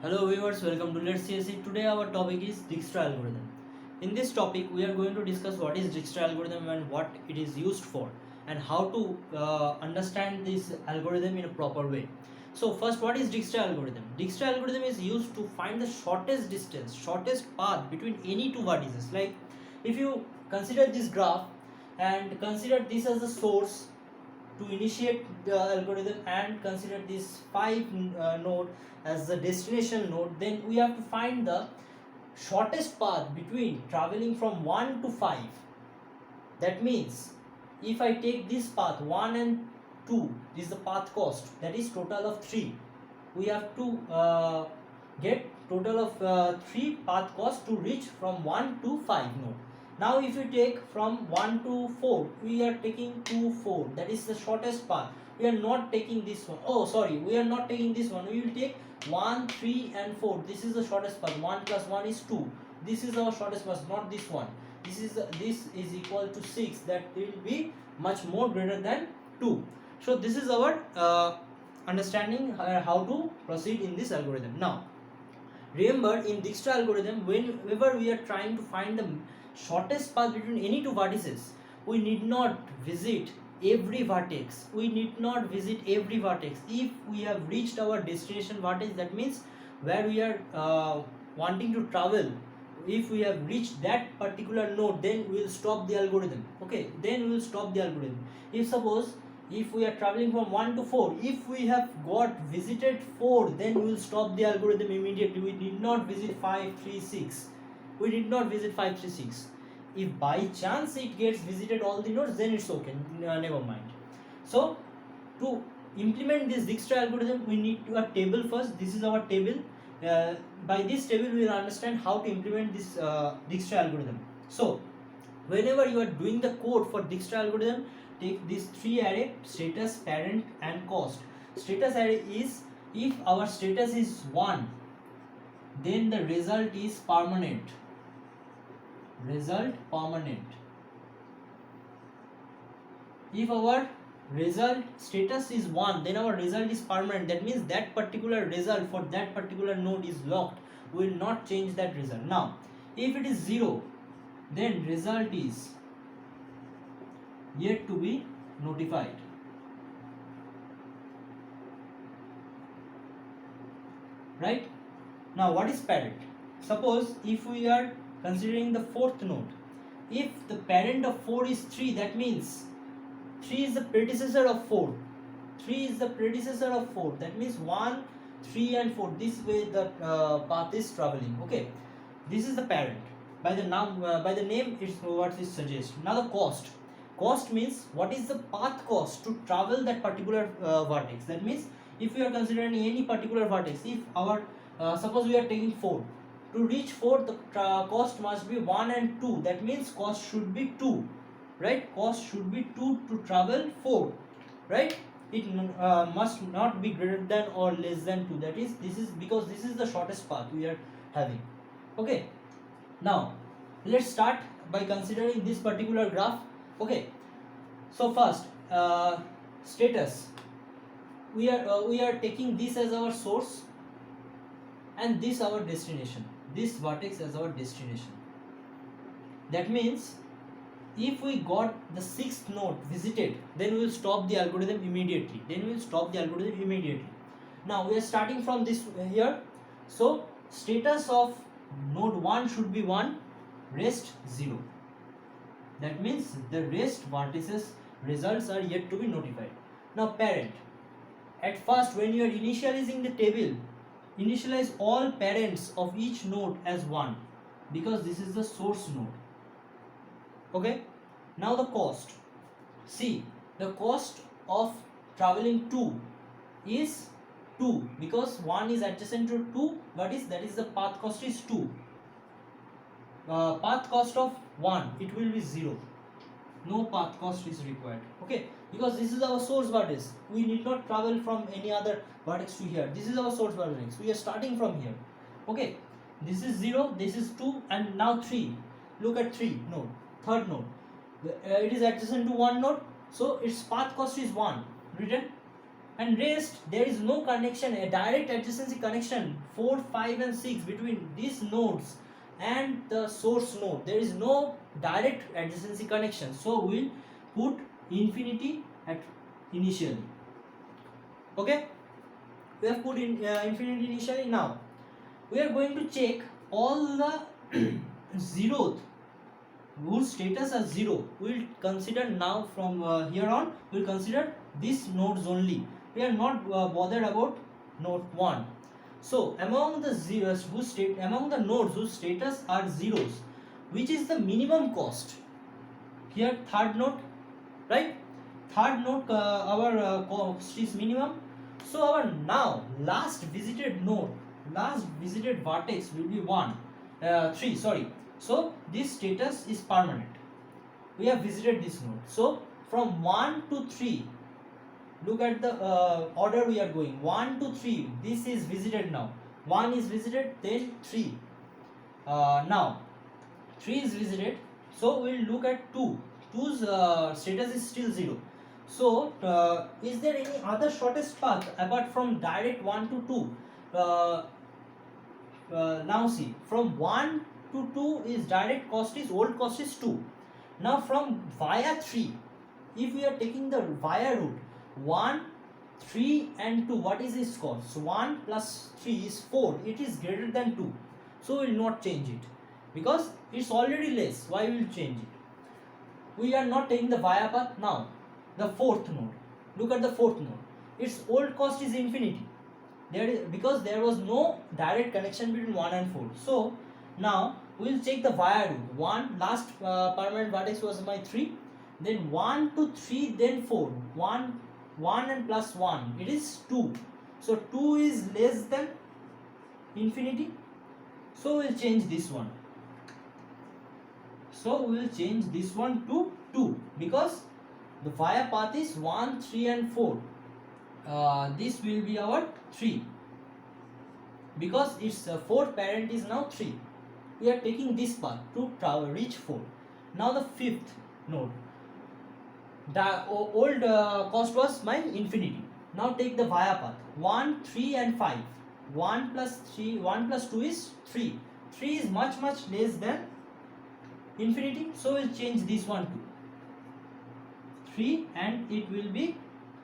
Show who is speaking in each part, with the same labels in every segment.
Speaker 1: Hello viewers, welcome to Let's CSE. Today our topic is Dijkstra algorithm. In this topic, we are going to discuss what is Dijkstra algorithm and what it is used for, and how to understand this algorithm in a proper way. So first, what is Dijkstra algorithm? Dijkstra algorithm is used to find the shortest distance, shortest path between any two vertices. Like if you consider this graph and consider this as the source to initiate the algorithm and consider this 5 node as the destination node, then we have to find the shortest path between traveling from 1 to 5. That means if I take this path 1 and 2, this is the path cost, that is total of 3. We have to get total of 3 path cost to reach from 1 to 5 node. Now if you take from 1 to 4, we are taking 2, 4, that is the shortest path. We are not taking this one. Oh sorry, we are not taking this one. We will take 1, 3 and 4. This is the shortest path. 1 plus 1 is 2. This is our shortest path, not this one. This is equal to 6. That will be much more greater than 2. So this is our understanding how to proceed in this algorithm. Now remember, in Dijkstra algorithm, whenever we are trying to find the shortest path between any two vertices, we need not visit every vertex. If we have reached our destination vertex, that means where we are wanting to travel, if we have reached that particular node, then we will stop the algorithm. Okay, then we will stop the algorithm. If we are traveling from 1 to 4, if we have got visited 4, then we will stop the algorithm immediately. We did not visit 5, 3, 6. We did not visit 5, 3, 6. If by chance it gets visited all the nodes, then it's okay, never mind. So to implement this Dijkstra algorithm, we need a table first. This is our table. By this table we will understand how to implement this Dijkstra algorithm. So whenever you are doing the code for Dijkstra algorithm, take these 3 array: status, parent and cost. Status array is, if our status is 1, then the result is permanent. If our result status is 1, then our result is permanent. That means that particular result for that particular node is locked. We will not change that result. Now if it is 0, then result is yet to be notified. Right? Now what is parent? Suppose if we are considering the 4th node, if the parent of 4 is 3, that means 3 is the predecessor of 4. That means 1, 3 and 4. This way the path is traveling. Okay, this is the parent. By the name, it's what it suggests. Now the cost. Cost means what is the path cost to travel that particular vertex. That means if we are considering any particular vertex, if our suppose we are taking 4, to reach 4 the cost must be 1 and 2. That means cost should be 2, right? Cost should be 2 to travel 4, right? It must not be greater than or less than 2. That is, this is because this is the shortest path we are having. Okay, now let's start by considering this particular graph. Okay, so first status, we are taking this as our source and this our destination, this vertex as our destination. That means if we got the 6th node visited, then we will stop the algorithm immediately. Now we are starting from this here. So status of node 1 should be 1, rest 0. That means the rest vertices results are yet to be notified. Now parent, at first when you are initializing the table, initialize all parents of each node as 1, because this is the source node. Okay, now the cost. See, the cost of traveling 2 is 2, because 1 is adjacent to 2. That is the path cost is 2. Path cost of 1, it will be 0. No path cost is required. Okay, because this is our source vertex. We need not travel from any other vertex to here. This is our source vertex. We are starting from here. Okay, this is 0, this is 2, and now 3. Look at 3 node, 3rd node. It is adjacent to 1 node, so its path cost is 1 written. and rest there is no connection, a direct adjacency connection 4, 5 and 6 between these nodes and the source node. There is no direct adjacency connection, so we'll put infinity at initially. Okay, we have put in infinity initially. Now we are going to check all the zeroth whose status are 0. We will consider now from here on, we will consider these nodes only. We are not bothered about node 1. So among the zeros among the nodes whose status are zeros, which is the minimum cost? Here third node, right? Third node our cost is minimum. So our now last visited node, last visited vertex will be 3. Sorry. So this status is permanent. We have visited this node. So from 1 to 3, look at the order we are going. 1 to 3. This is visited now. 1 is visited, then 3. Now 3 is visited. So we will look at 2. 2's status is still 0. So is there any other shortest path apart from direct 1 to 2? Now see, from 1 to 2 is direct cost is old cost is 2. Now from via 3, if we are taking the via route 1, 3 and 2, what is its cost? So 1 plus 3 is 4. It is greater than 2. So we will not change it because it's already less. Why will change it? We are not taking the via path. Now the fourth node. Look at the fourth node. Its old cost is infinity. Because there was no direct connection between 1 and 4. So now we will check the via route. 1 last permanent vertex was my 3. Then 1 to 3, then 4. 1 and plus 1. It is 2. So 2 is less than infinity. So we will change this one. So we will change this one to 2 because the via path is 1, 3 and 4. This will be our 3 because its fourth parent is now 3. We are taking this path to reach 4. Now the fifth node. The old cost was my infinity. Now take the via path 1, 3 and 5. 1 plus 2 is 3. 3 is much less than infinity. So we'll change this one to 3 and it will be,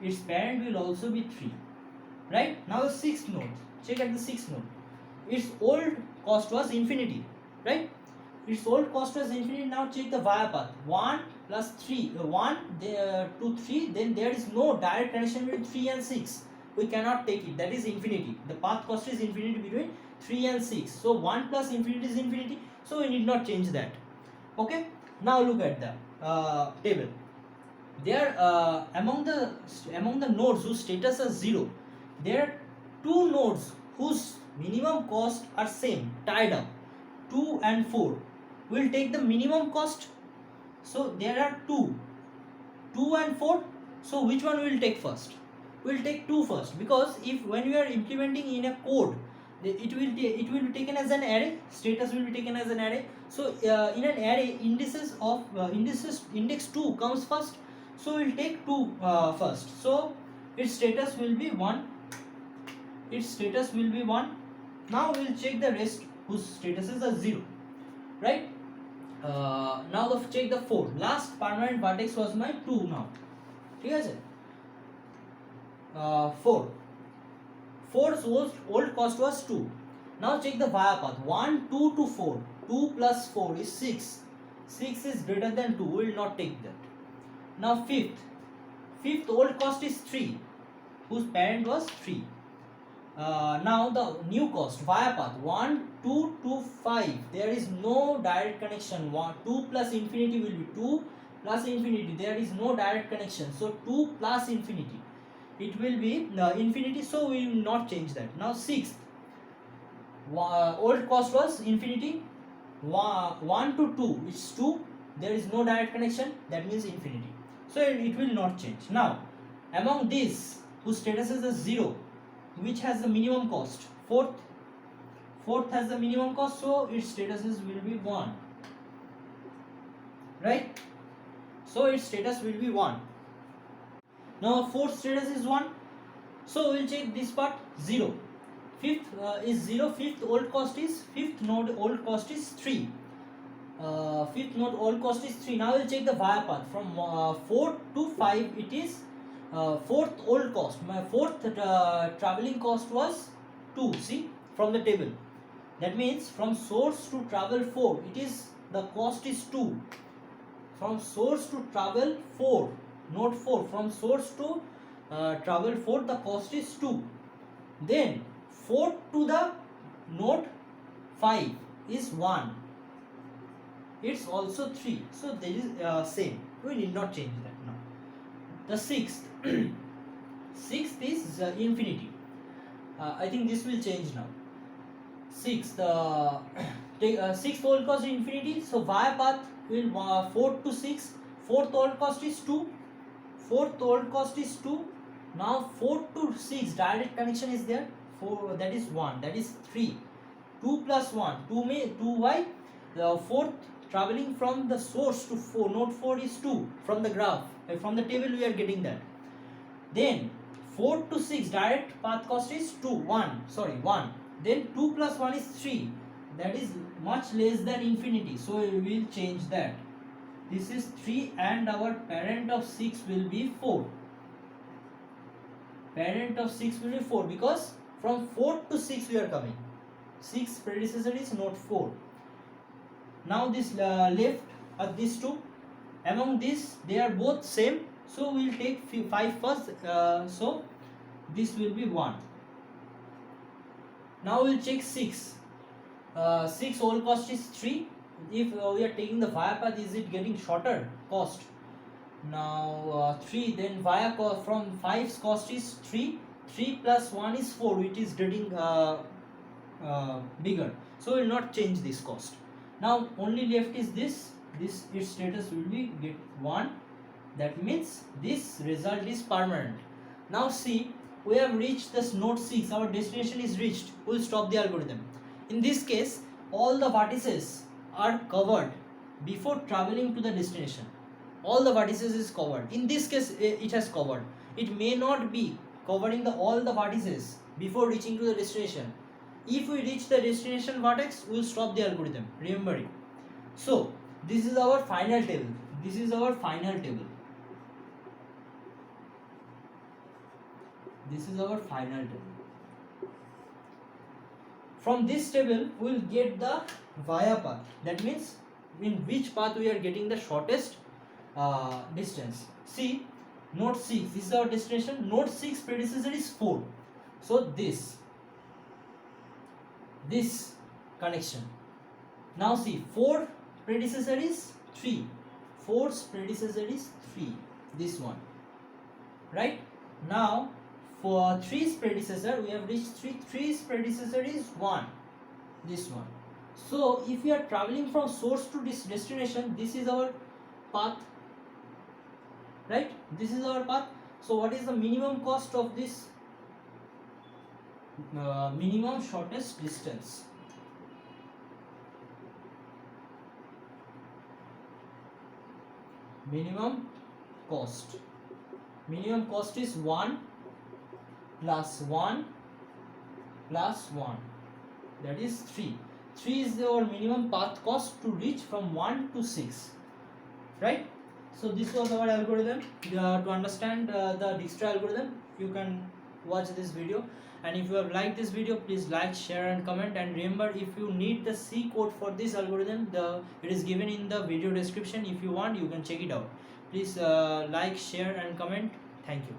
Speaker 1: its parent will also be 3. Right? Now the sixth node. Check at the sixth node. Its old cost was infinity. Right? Its old cost was infinity. Now check the via path 1 plus 3. 1 to 3. Then there is no direct connection between 3 and 6. We cannot take it. That is infinity. The path cost is infinity between 3 and 6. So 1 plus infinity is infinity. So we need not change that. Okay. Now look at the table. There among the nodes whose status is 0, there are 2 nodes whose minimum cost are same, tied up, 2 and 4. We will take the minimum cost. So there are 2 and 4. So which one we will take first? We will take 2 first because if when we are implementing in a code, it will be taken as an array. Status will be taken as an array. So in an array, index 2 comes first. So we will take 2 first. So its status will be 1. Its status will be 1. Now we will check the rest whose statuses are 0. Right? Now check the 4. Last permanent vertex was my 2 now. Okay? 4. 4's old cost was 2. Now check the via path. 1, 2 to 4. 2 plus 4 is 6. 6 is greater than 2. We will not take that. Now fifth old cost is 3, whose parent was 3. Now the new cost via path 1, 2 to 5. There is no direct connection. 2 plus infinity will be 2 plus infinity. There is no direct connection. So 2 plus infinity. It will be infinity. So we will not change that. Now sixth. Old cost was infinity. 1 to 2 is 2. There is no direct connection. That means infinity. So it will not change. Now among these whose status is 0, which has the minimum cost? Fourth has the minimum cost, so its statuses will be 1. Right? So its status will be 1. Now fourth status is 1. So we'll check this part. 0. Fifth is 0. Fifth old cost is, fifth node old cost is 3. Fifth node old cost is 3. Now we'll check the via path from 4 to 5. It is fourth old cost. My fourth traveling cost was 2. See from the table. That means from source to travel 4, it is the cost is 2. From source to travel 4, node 4. From source to travel 4, the cost is 2. Then 4 to the node 5 is 1. It's also 3. So there is same. We need not change that now. The sixth. Sixth is infinity. I think this will change now. Sixth. Sixth old cost is infinity. So via path will 4 to 6. Fourth old cost is 2. Fourth old cost is 2. Now 4 to 6 direct connection is there. 4, that is 1. That is 3. 2 plus 1. 2 why? The fourth traveling from the source to 4. Node 4 is 2 from the graph. From the table we are getting that. Then 4 to 6 direct path cost is 1. Then 2 plus 1 is 3. That is much less than infinity. So we will change that. This is 3 and our parent of 6 will be 4. Parent of 6 will be 4 because from 4 to 6 we are coming. 6 predecessor is node 4. Now this left are these two. Among these they are both same. So we will take 5 first. So this will be 1. Now we will check 6. 6 old cost is 3. If we are taking the via path, is it getting shorter cost? Now 3, then via from 5's cost is 3. 3 plus 1 is 4, which is getting bigger. So we will not change this cost. Now only left is this. This its status will be get 1. That means this result is permanent. Now see, we have reached this node 6. Our destination is reached. We will stop the algorithm. In this case, all the vertices are covered before traveling to the destination. All the vertices is covered. In this case, it has covered. It may not be covering all the vertices before reaching to the destination. If we reach the destination vertex, we will stop the algorithm. Remember it. So this is our final table. This is our final table. This is our final table. From this table, we will get the via path. That means in which path we are getting the shortest distance. See, node 6, this is our destination. Node 6 predecessor is 4. So this connection. Now see, 4 predecessor is 3. 4's predecessor is 3. This one. Right? Now for 3's predecessor, we have reached 3. 3's predecessor is 1. This one. So if we are traveling from source to this destination, this is our path. Right? This is our path. So what is the minimum cost of this minimum shortest distance? Minimum cost. Minimum cost is 1 plus 1 plus 1. That is 3. 3 is our minimum path cost to reach from 1 to 6. Right? So this was our algorithm. To understand the Dijkstra algorithm, you can watch this video. And if you have liked this video, please like, share and comment. And remember, if you need the C code for this algorithm, it is given in the video description. If you want, you can check it out. Please like, share and comment. Thank you.